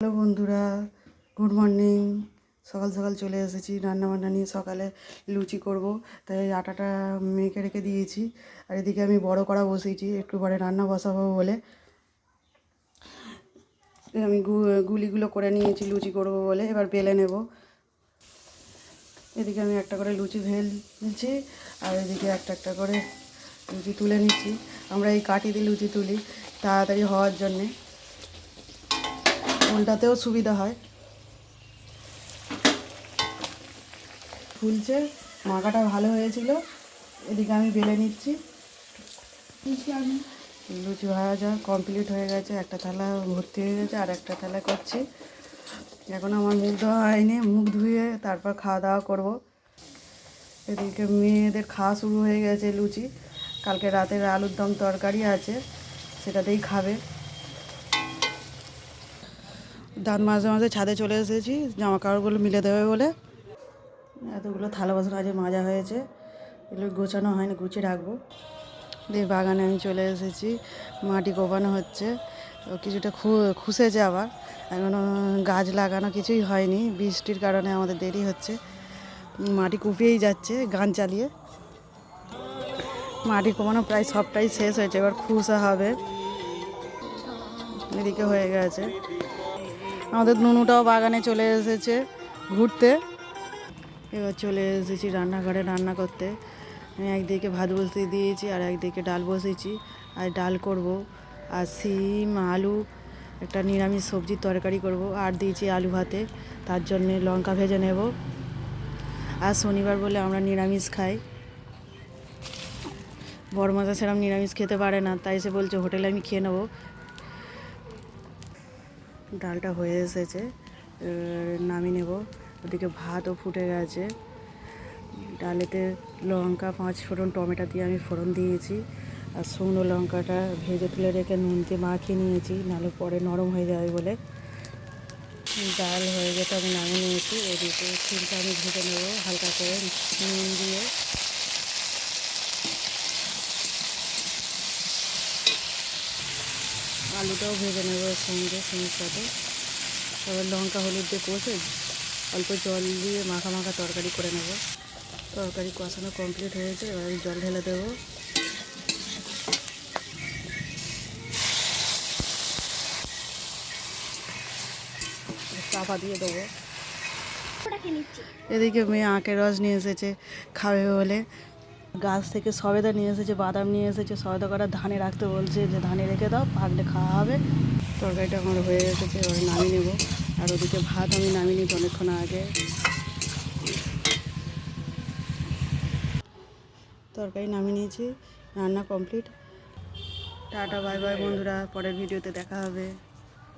Hello বন্ধুরা, good morning. সকাল সকাল চলে এসেছি রান্নাবান্না নিয়ে। সকালে লুচি করব, তাই আটাটা মেখে রেখে দিয়েছি। আর এদিকে আমি বড় কড়া বসিয়েছি একটু পরে রান্না বসাবো বলে। আমি গুলিগুলো করে নিয়েছি লুচি করব বলে, এবার বেলে নেব। এদিকে আমি একটা করে লুচি নিচ্ছি, আর এদিকে একটা একটা করে লুচি তুলে নিচ্ছি। আমরা এই কাঠি দিয়ে লুচি তুলি তাড়াতাড়ি হওয়ার জন্যে, উল্টাতেও সুবিধা হয়। ফুলছে, মাখাটা ভালো হয়েছিল। এদিকে আমি বেলে নিচ্ছি। আমি লুচি ভাজা কমপ্লিট হয়ে গেছে, একটা থালা ভর্তি হয়ে গেছে, আর একটা থালা করছি। এখন আমার মুখ ধোয়া হয়নি, মুখ ধুয়ে তারপর খাওয়া দাওয়া করবো। এদিকে মেয়েদের খাওয়া শুরু হয়ে গেছে লুচি। কালকে রাতের আলুর দম তরকারি আছে, সেটাতেই খাবে। দাঁত মাঝে মাঝে ছাদে চলে এসেছি জামা কাপড়গুলো মিলে দেবে বলে। এতগুলো থালা বাসন আজ মাজা হয়েছে, এগুলো গোছানো হয়নি, গুছিয়ে রাখবো। দিয়ে বাগানে আমি চলে এসেছি, মাটি কোপানো হচ্ছে। কিছুটা খুশেছে, আবার এখনও গাছ লাগানো কিছুই হয়নি, বৃষ্টির কারণে আমাদের দেরি হচ্ছে। মাটি কুপিয়েই যাচ্ছে গান চালিয়ে। মাটি কোপানো প্রায় সবটাই শেষ হয়েছে, এবার খুশা হবে। এদিকে হয়ে গেছে। আমাদের নুনুটাও বাগানে চলে এসেছে ঘুরতে। এবার চলে এসেছি রান্নাঘরে রান্না করতে। আমি একদিকে ভাত বসিয়ে দিয়েছি, আর একদিকে ডাল বসিয়েছি। আর ডাল করব, আর শিম আলু একটা নিরামিষ সবজির তরকারি করব, আর দিয়েছি আলু ভাতে। তার জন্যে লঙ্কা ভেজে নেব। আর শনিবার বলে আমরা নিরামিষ খাই। বড় মাথা সেরকম নিরামিষ খেতে পারে না, তাই সে বলছে হোটেলে আমি খেয়ে নেবো। ডালটা হয়ে এসেছে, নামিয়ে নেব। ওদিকে ভাতও ফুটে গেছে। ডালেতে লঙ্কা 5 ফোড়ন টমেটো দিয়ে আমি ফোড়ন দিয়েছি, আর শুকনো লঙ্কাটা ভেজে তুলে রেখে নুন দিয়ে মাখিয়ে নিয়েছি, নাহলে পরে নরম হয়ে যাবে বলে। ডাল হয়ে যেতে আমি নামিয়ে নিয়েছি। এদিকে শিমটা আমি ভেজে নেব হালকা করে নুন দিয়ে। আলুটাও ভেজে নেব সঙ্গে শিমের সাথে। তারপর লঙ্কা হলুদ দিয়ে কষে অল্প জল দিয়ে মাখা মাখা তরকারি করে নেব। তরকারি কষানো কমপ্লিট হয়েছে, এবার আমি জল ঢেলে দেবো। চাপা দিয়ে দেবো। এদিকে মেয়ে আখের রস নিয়ে এসেছে খাবে বলে। গাছ থেকে সবেদা নিয়ে এসেছে, বাদাম নিয়ে এসেছে। সবেদা করা ধানে রাখতে বলছে, যে ধানে রেখে দাও, পাকলে খাওয়া হবে। তরকারিটা আমার হয়ে এসেছে, এবার নামিয়ে নেব। আর ওদিকে ভাত আমি নামিয়ে নিয়েছি অনেকক্ষণ আগে। তরকারি নামিয়ে নিয়েছি, রান্না কমপ্লিট। টাটা বাই বাই বন্ধুরা, পরের ভিডিওতে দেখা হবে।